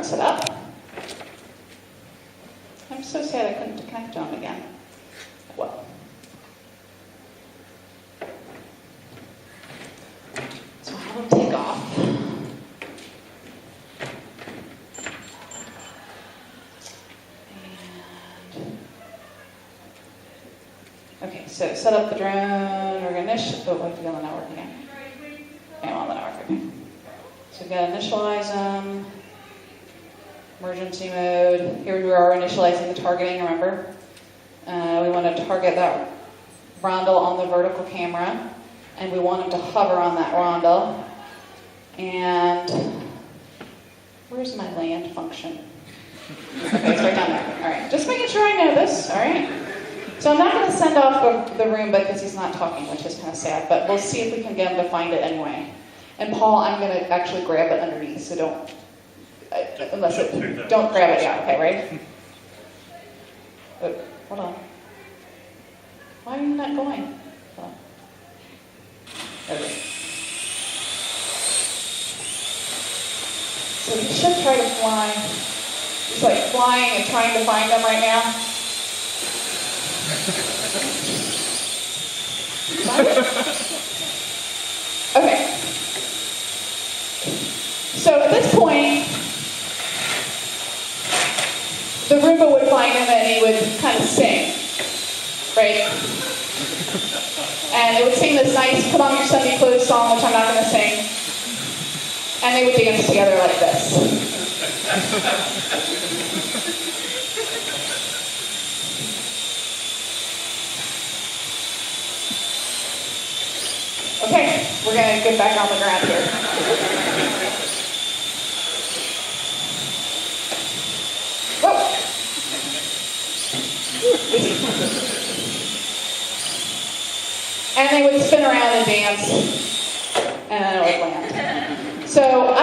drone set up. I'm so sad I couldn't connect to him again. Well. So I will take off. Okay, so set up the drone. We're going to I have to go on the network again. Yeah, I'm on the network again. So we've got to initialize them. Emergency mode. Here we are initializing the targeting, remember? We want to target that rondel on the vertical camera. And we want him to hover on that rondel. And where's my land function? Okay, it's right down there. All right, just making sure I know this. All right. So I'm not going to send off the Roomba because he's not talking, which is kind of sad. But we'll see if we can get him to find it anyway. And Paul, I'm going to actually grab it underneath, so don't grab it. Yeah, okay, right? Oh, hold on. Why are you not going? Hold on. There we go. So he should try to fly. He's like flying and trying to find them right now. Okay. So at this point, the Roomba would find him and he would kind of sing, right? And it would sing this nice "Put On Your Sunday Clothes" song, which I'm not going to sing. And they would dance together like this. Okay, we're going to get back on the ground here. Whoa! And they would spin around and dance, and then it would land. So